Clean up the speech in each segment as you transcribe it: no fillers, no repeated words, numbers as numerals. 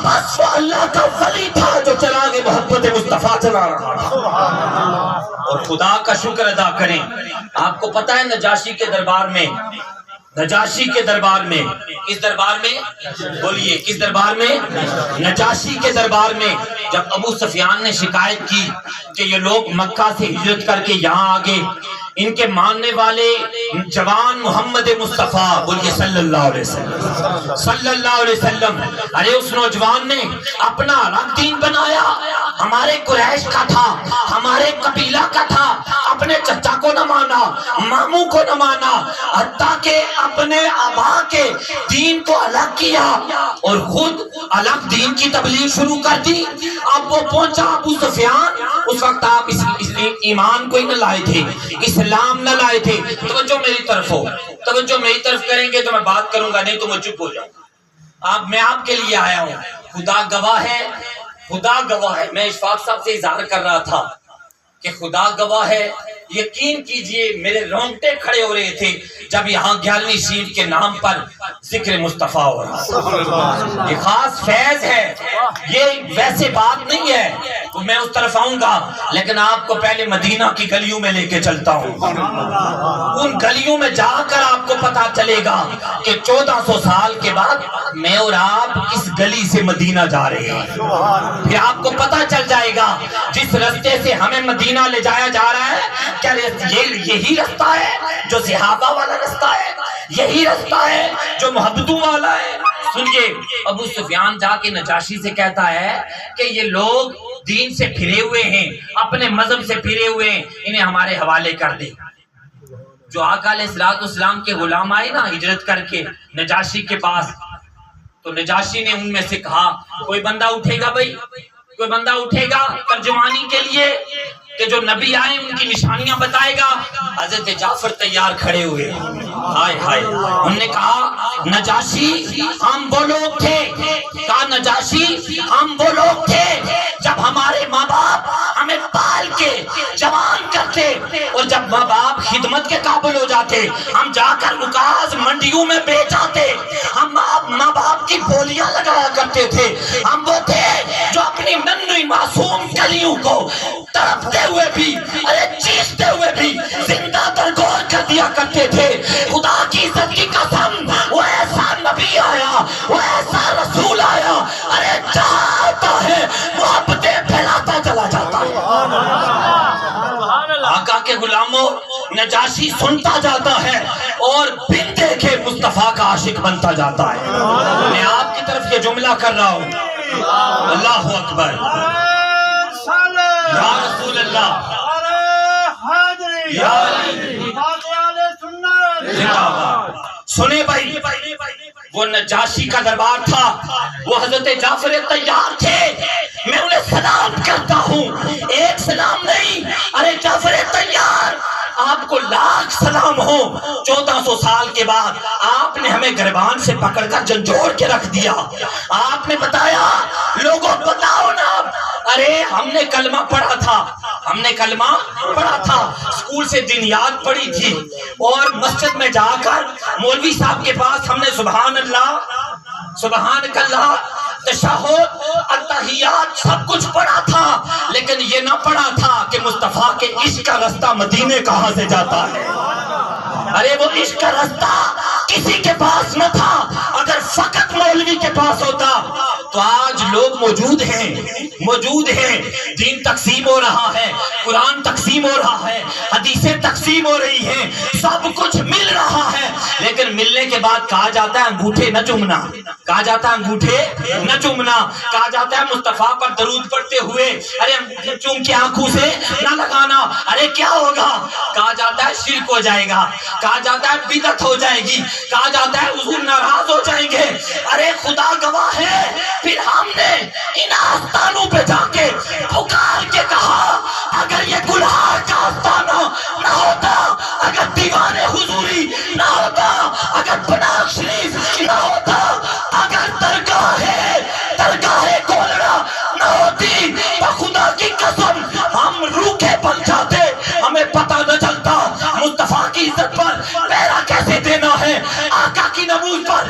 بس وہ اللہ کا ولی تھا جو چراغ محبت مصطفیٰ چلا رہا تھا۔ اور خدا کا شکر ادا کریں، آپ کو پتہ ہے نجاشی کے دربار میں، نجاشی کے دربار میں، کس دربار میں بولیے، کس دربار میں؟ نجاشی کے دربار میں جب ابو سفیان نے شکایت کی کہ یہ لوگ مکہ سے ہجرت کر کے یہاں آگے، ان کے ماننے والے جوان محمد مصطفیٰ بولیے صلی اللہ علیہ وسلم، صلی اللہ علیہ وسلم، ارے اس نوجوان نے اپنا الگ دین بنایا، ہمارے قریش کا تھا، ہمارے قبیلہ کا تھا، اپنے چچا کو نہ مانا، ماموں کو نہ مانا، حتیٰ کہ اپنے آبا کے دین کو الگ کیا اور خود الگ دین کی تبلیغ شروع کر دی۔ اب وہ پہنچا ابو سفیان، اس وقت آپ ایمان کو ہی نہ لائے تھے، اسلام نہ لائے تھے۔ توجہ میری طرف ہو، توجہ میری طرف کریں گے تو میں بات کروں گا، نہیں تو میں چپ ہو جاؤں۔ میں آپ کے لیے آیا ہوں، خدا گواہ ہے، خدا گواہ ہے۔ میں اشفاق صاحب سے اظہار کر رہا تھا کہ خدا گواہ ہے، یقین کیجئے میرے رونگٹے کھڑے ہو رہے تھے جب یہاں 11ویں شریف کے نام پر ذکر مصطفیٰ ہو رہا۔ یہ خاص فیض ہے، یہ ویسے بات نہیں ہے، میں اس طرف آؤں گا، لیکن آپ کو پہلے مدینہ کی گلیوں میں لے کے چلتا ہوں۔ ان گلیوں میں جا کر آپ کو پتا چلے گا کہ 1400 سال کے بعد میں اور آپ اس گلی سے مدینہ جا رہے ہیں۔ پھر آپ کو پتا چل جائے گا جس رستے سے ہمیں مدینہ لے جایا جا رہا ہے، کیا یہی رستہ ہے جو صحابہ والا رستہ ہے، یہی رستہ ہے جو محبتوں والا ہے۔ سنیے، ابو سفیان جا کے نجاشی سے کہتا ہے کہ یہ لوگ دین سے پھرے ہوئے ہیں، اپنے مذہب سے پھرے ہوئے ہیں، انہیں ہمارے حوالے کر دے۔ جو آقا علیہ السلام کے غلام آئے نا ہجرت کر کے نجاشی کے پاس، تو نجاشی نے ان میں سے کہا کوئی بندہ اٹھے گا بھائی، کوئی بندہ اٹھے گا ترجمانی کے لیے کہ جو نبی آئے ان کی نشانیاں بتائے گا۔ حضرت جعفر تیار کھڑے ہوئے، ہائے ہائے، انہوں نے کہا نجاشی ہم وہ لوگ تھے، کہا نجاشی ہم وہ لوگ تھے جب ہمارے ماں باپ ہمیں پال کے جوان کرتے اور جب ماں باپ خدمت کے قابل ہو جاتے ہم جا کر رکاز منڈیوں میں بیچ آتے، ہم ماں باپ کی بولیاں لگایا کرتے تھے، ہم وہ تھے جو اپنی ننھی معصوم کلیوں کو تڑپتے ہوئے بھی، ارے چیختے ہوئے بھی زندہ درگور کر دیا کرتے تھے۔ خدا کی عزت کی قسم، وہ ایسا نبی آیا، وہ ایسا رسول آیا، ارے جہاں آتا ہے محبتیں پھیلاتا چلا جاتا ہے۔ آقا کے غلاموں، نجاشی سنتا جاتا ہے اور بن دیکھے مصطفیٰ کا عاشق بنتا جاتا ہے۔ میں آپ کی طرف یہ جملہ کر رہا ہوں، اللہ اکبر، یا رسول اللہ، یا علی، سنے بھائی، وہ نجاشی کا دربار تھا، وہ حضرت جعفر تیار تھے، میں انہیں سلام کرتا ہوں، ایک سلام نہیں، ارے جعفر تیار، آپ کو لاکھ سلام ہو۔ 1400 سال کے بعد آپ نے ہمیں گربان سے پکڑ کر جھنجھوڑ کے رکھ دیا، آپ نے بتایا لوگوں بتاؤ نا، ارے ہم نے کلمہ پڑھا تھا، ہم نے کلمہ پڑھا تھا، اسکول سے دنیات پڑھی تھی، اور مسجد میں جا کر مولوی صاحب کے پاس ہم نے سبحان اللہ، سبحان اللہ، تشہد، التحیات سب کچھ پڑھا تھا، لیکن یہ نہ پڑھا تھا کہ مصطفیٰ کے عشق کا رستہ مدینے کہاں سے جاتا ہے۔ ارے وہ عشق کا رستہ کسی کے پاس نہ تھا، اگر فقط مولوی کے پاس ہوتا تو آج لوگ موجود ہیں، دین تقسیم ہو رہا ہے، قرآن تقسیم ہو رہا ہے، حدیثیں تقسیم ہو رہی ہیں، سب کچھ مل رہا ہے، لیکن ملنے کے بعد کہا جاتا ہے انگوٹھے نہ چومنا، کہا جاتا ہے انگوٹھے نہ چومنا، کہا جاتا ہے مصطفیٰ پر درود پڑھتے ہوئے ارے انگوٹھے چوم کے آنکھوں سے نہ لگانا، ارے کیا ہوگا، کہا جاتا ہے شرک ہو جائے گا، کہا جاتا ہے بدعت ہو جائے گی، کہا جاتا ہے حضور ناراض ہو جائیں گے۔ ارے خدا گواہ ہے، پھر ہم نے ان آستانوں پہ جا کے پکار کے کہا اگر یہ گلہار کا آستانہ نہ ہوتا، اگر دیوان حضوری نہ ہوتا، اگر بناگ شریف نہ ہوتا، اگر درگاہ کولڑا نہ ہوتی، تو خدا کی قسم ہم روکھے بن جاتے، ہمیں پتہ نہ چلتا مصطفیٰ کی عزت پر پہرا کیسے دینا ہے، آقا کی نمود پر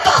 10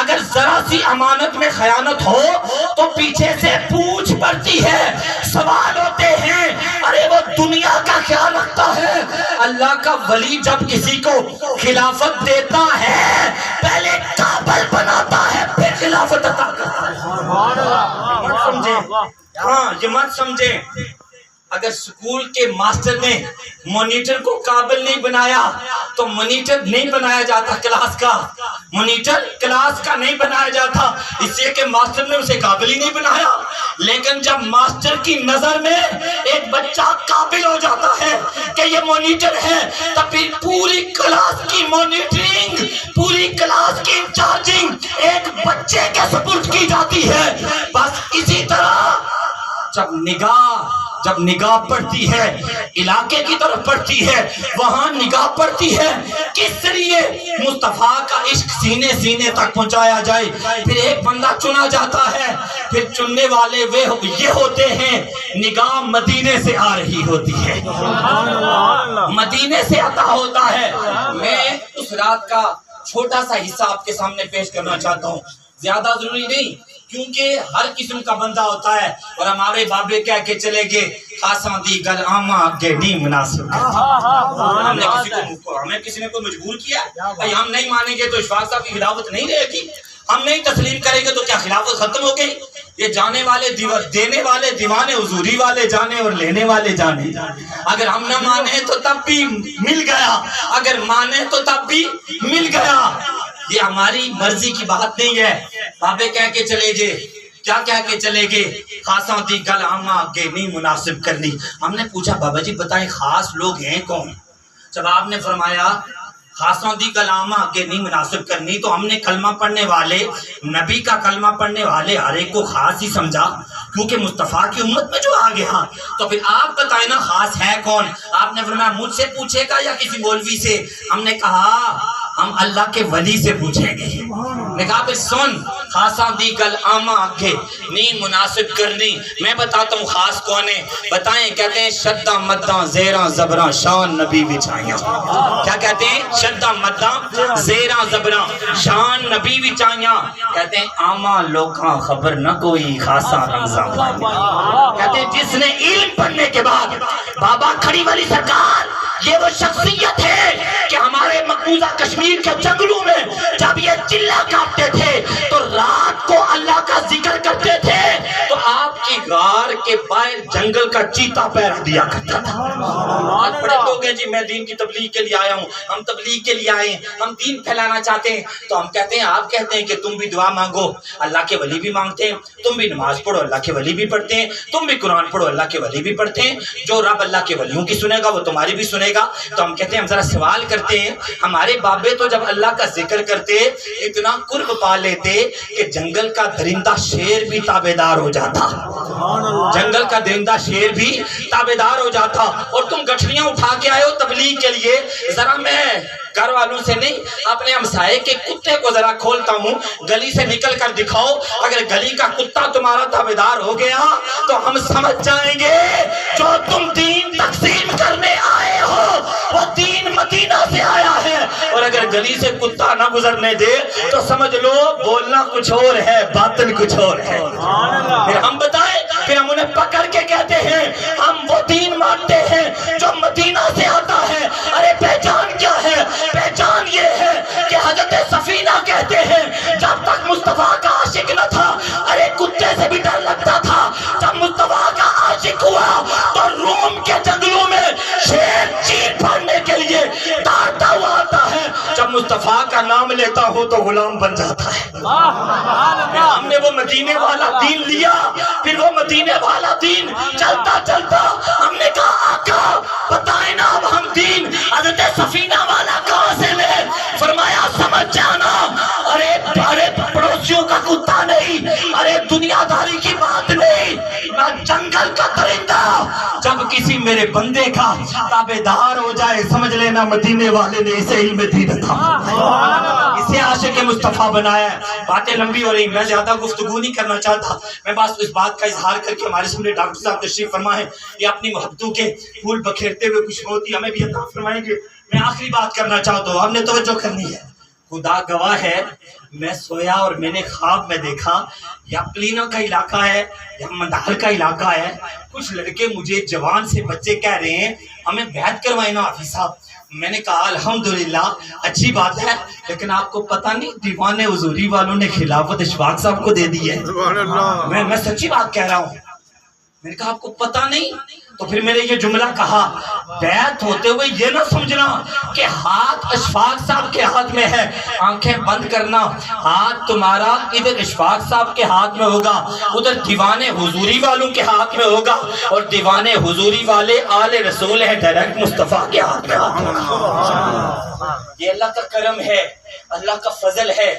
اگر ذرا سی امانت میں خیانت ہو تو پیچھے سے پوچھ پڑتی ہے، سوال ہوتے ہیں، ارے وہ دنیا کا خیال رکھتا ہے۔ اللہ کا ولی جب کسی کو خلافت دیتا ہے پہلے قابل بناتا ہے پھر خلافت عطا کرتا ہے۔ مت سمجھے، ہاں یہ مت سمجھے، اگر سکول کے ماسٹر نے مانیٹر کو قابل نہیں بنایا تو مانیٹر نہیں بنایا جاتا، کلاس کا مانیٹر کلاس کا نہیں بنایا جاتا، اس لیے کہ ماسٹر نے اسے قابل ہی نہیں بنایا۔ لیکن جب ماسٹر کی نظر میں ایک بچہ قابل ہو جاتا ہے کہ یہ مانیٹر ہے، تب پھر پوری کلاس کی مانیٹرنگ، پوری کلاس کی انچارجنگ ایک بچے کے سپرد کی جاتی ہے۔ بس اسی طرح جب نگاہ پڑتی ہے علاقے کی طرف پڑتی ہے، وہاں نگاہ پڑتی ہے کس لیے مصطفیٰ کا عشق سینے سینے تک پہنچایا جائے۔ پھر ایک بندہ چنا جاتا ہے، پھر چننے والے یہ ہوتے ہیں، نگاہ مدینے سے آ رہی ہوتی ہے، مدینے سے عطا ہوتا ہے۔ میں اس رات کا چھوٹا سا حصہ آپ کے سامنے پیش کرنا چاہتا ہوں، زیادہ ضروری نہیں، کیونکہ ہر قسم کا بندہ ہوتا ہے، اور ہمارے بابے کہہ کے چلے گئے خاصاں دی گل آما اگے نہیں مناسب۔ ہمیں کسی نے کوئی مجبور کیا بھائی ہم نہیں مانیں گے تو اشفاق صاحب کی خلافت نہیں رہے گی، ہم نہیں تسلیم کریں گے تو کیا خلافت ختم ہو گئی؟ یہ جانے والے دینے والے دیوانے، حضوری والے جانے اور لینے والے جانے۔ اگر ہم نہ مانیں تو تب بھی مل گیا، اگر مانیں تو تب بھی مل گیا۔ یہ ہماری مرضی کی بات نہیں ہے، بابے کہہ کے چلے گئے، کیا کہہ کے چلے گئے؟ خاصاں دی گل آما اگے نہیں مناسب کرنی۔ ہم نے پوچھا بابا جی بتائیں خاص لوگ ہیں کون؟ جب آپ نے فرمایا خاصوں دی گل آما اگے نہیں مناسب کرنی، تو ہم نے کلمہ پڑھنے والے، نبی کا کلمہ پڑھنے والے ہر ایک کو خاص ہی سمجھا، کیونکہ مصطفیٰ کی امت میں جو آ گیا۔ تو پھر آپ بتائیں نا خاص ہے کون؟ آپ نے فرمایا مجھ سے پوچھے گا یا کسی مولوی سے؟ ہم نے کہا ہم اللہ کے ولی سے پوچھیں گے۔ نے کہا پھر سن، خاصاں دی گل آما اگے نہیں مناسب کرنی، میں بتاتا ہوں خاص کون ہے، بتائیں؟ کہتے ہیں شدہ مدہ زیراں زبراں شان نبی وچائیاں۔ کیا کہتے ہیں؟ شدہ مدہ زیراں زبراں شان نبی وچائیاں۔ کہتے ہیں آما لوکاں خبر نہ کوئی خاصاں رمضان پائیاں۔ کہتے ہیں جس نے علم پڑھنے کے بعد، بابا کھڑی والی سرکار یہ وہ شخصیت ہے کہ ہمارے مقبوضہ کشمیر کے جنگلوں میں جب یہ چلا کاٹتے تھے تو رات کو اللہ کا ذکر کرتے تھے، تو آپ کی غار کے باہر جنگل کا چیتا پہرا دیا کرتا تھا۔ آج بڑے لوگ ہیں جی میں دین کی تبلیغ کے لیے آیا ہوں، ہم تبلیغ کے لیے آئے ہیں، ہم دین پھیلانا چاہتے ہیں، تو ہم کہتے ہیں آپ کہتے ہیں کہ تم بھی دعا مانگو، اللہ کے ولی بھی مانگتے ہیں، تم بھی نماز پڑھو اللہ کے ولی بھی پڑھتے ہیں، تم بھی قرآن پڑھو اللہ کے ولی بھی پڑھتے ہیں، جو رب اللہ کے ولیوں کی سنے گا وہ تمہاری بھی سنے گا۔ تو ہم کہتے ہیں ہم ذرا سوال کرتے ہیں، ہمارے بابے تو جب اللہ کا ذکر کرتے اتنا قرب پا لیتے کہ جنگل کا درندہ شیر بھی تابعدار ہو جاتا، جنگل کا درندہ شیر بھی تابعدار ہو جاتا۔ اور تم گٹھڑیاں اٹھا کے آئے ہو تبلیغ کے لیے، ذرا میں گھر والوں سے نہیں اپنے ہمسائے کے کتے کو ذرا کھولتا ہوں، گلی سے نکل کر دکھاؤ، اگر گلی کا کتا تمہارا تابعدار ہو گیا تو ہم سمجھ جائیں گے جو تم دین تقسیم کرنے آئے ہو وہ دین مدینہ سے آیا ہے، اور اگر گلی سے کتا نہ گزرنے دے تو سمجھ لو بولنا کچھ اور ہے باطن کچھ اور ہے۔ پھر ہم بتائیں، پھر ہم انہیں پکڑ کے کہتے ہیں ہم وہ دین مانتے ہیں جو مدینہ سے آتا ہے۔ ارے پہچان کیا ہے؟ پہچان یہ ہے کہ حضرت سفینہ کہتے ہیں جب تک مصطفیٰ کا عاشق نہ تھا، ارے کتے سے بھی ڈر لگتا تھا، جب مصطفیٰ کا عاشق ہوا تو روم کے جنگلوں میں شیر چیخ پھاڑنے کے لیے داڑتا ہوا آتا ہے، جب مصطفیٰ کا نام لیتا ہو تو غلام بن جاتا ہے۔ ہم نے وہ مدینے والا دین لیا، پھر وہ مدینے والا دین چلتا چلتا ہم نے کہا آقا بتائیں نا اب ہم دین حضرت سفینہ والا کہاں سے لے؟ فرمایا سمجھ جانا، ارے پڑوسیوں کا کتا نہیں، ارے دنیا داری کی بات نہیں، میں جنگل کا درندہ جب کسی میرے بندے کا تابعدار ہو جائے سمجھ لینا مدینے والے نے اسے علم دین تھا، اسے عاشق مصطفیٰ بنایا ہے۔ باتیں لمبی ہو رہی، میں زیادہ گفتگو نہیں کرنا چاہتا، میں بس اس بات کا اظہار کر کے ہمارے سامنے ڈاکٹر صاحب تشریف فرمائے، یہ اپنی محبتوں کے پھول بکھیرتے ہوئے کچھ ہوتی ہمیں بھی عطا فرمائیں گے۔ میں آخری بات کرنا چاہتا ہوں، ہم نے توجہ کرنی ہے، خدا گواہ ہے میں سویا اور میں نے خواب میں دیکھا یا پلینا کا علاقہ ہے یا مندال کا علاقہ ہے، کچھ لڑکے مجھے جوان سے بچے کہہ رہے ہیں ہمیں بیعت کروائے نا حافظ صاحب۔ میں نے کہا الحمدللہ اچھی بات ہے، لیکن آپ کو پتہ نہیں دیوان حضوری والوں نے خلافت اشفاق صاحب کو دے دی ہے۔ میں سچی بات کہہ رہا ہوں۔ میں نے کہا آپ کو پتہ نہیں؟ تو پھر میں نے یہ جملہ کہا بیعت ہوتے ہوئے یہ نہ سمجھنا کہ ہاتھ اشفاق صاحب کے ہاتھ میں ہے، آنکھیں بند کرنا، ہاتھ تمہارا ادھر اشفاق صاحب کے ہاتھ میں ہوگا، ادھر دیوان حضوری والوں کے ہاتھ میں ہوگا، اور دیوان حضوری والے آل رسول ہیں، ڈائریکٹ مصطفیٰ کے ہاتھ میں ہوگا۔ یہ اللہ کا کرم ہے، اللہ کا فضل ہے۔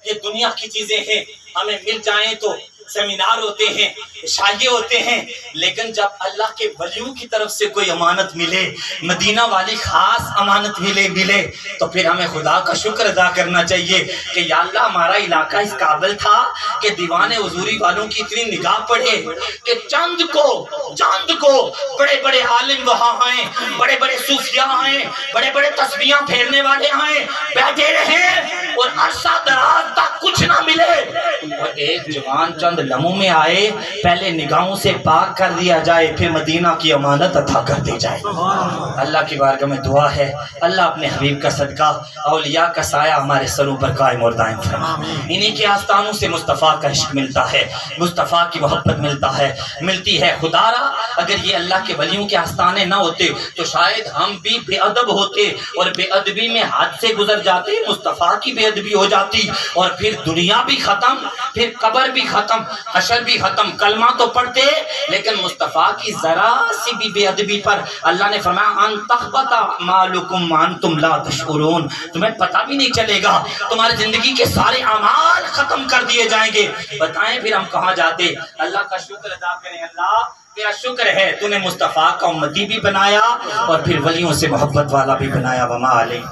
یہ دنیا کی چیزیں ہیں، ہمیں مل جائیں تو سیمینار ہوتے ہیں، شائع ہوتے ہیں، لیکن جب اللہ کے ولیوں کی طرف سے کوئی امانت ملے، مدینہ والی خاص امانت ملے تو پھر ہمیں خدا کا شکر ادا کرنا چاہیے کہ یا اللہ ہمارا علاقہ اس قابل تھا کہ دیوان حضوری والوں کی اتنی نگاہ پڑے کہ چاند کو بڑے بڑے عالم وہاں آئیں، بڑے بڑے صوفیاء آئیں، بڑے بڑے تسبیحاں پھیرنے والے آئیں، بیٹھے رہیں اور عرصہ دراز تک کچھ نہ ملے، اور ایک جوان چند لمحوں میں آئے، پہلے نگاہوں سے پاک کر دیا جائے، پھر مدینہ کی امانت عطا کر دی جائے۔ اللہ کی بارگاہ میں دعا ہے اللہ اپنے حبیب کا صدقہ اولیاء کا سایہ ہمارے سروں پر قائم اور دائم فرما۔ انہی کے آستانوں سے مصطفیٰ کا عشق ملتا ہے، مصطفیٰ کی محبت ملتی ہے۔ خدا را اگر یہ اللہ کے ولیوں کے آستانے نہ ہوتے تو شاید ہم بھی بے ادب ہوتے، اور بے ادبی میں حد سے گزر جاتے، مصطفیٰ کی بے ادبی ہو جاتی، اور پھر دنیا بھی ختم، پھر قبر بھی ختم، حشر بھی ختم۔ کلمہ تو پڑھتے لیکن مصطفیٰ کی ذرا سی بھی بے ادبی پر اللہ نے فرمایا ان تخبط اعمالکم وانتم لا تشعرون، تمہیں پتہ بھی نہیں چلے گا، تمہاری زندگی کے سارے اعمال ختم کر دیے جائیں گے۔ بتائیں پھر ہم کہاں جاتے؟ اللہ کا شکر ادا کریں، اللہ تیرا شکر ہے تو نے مصطفیٰ کا امتی بھی بنایا اور پھر ولیوں سے محبت والا بھی بنایا۔ وما علیہ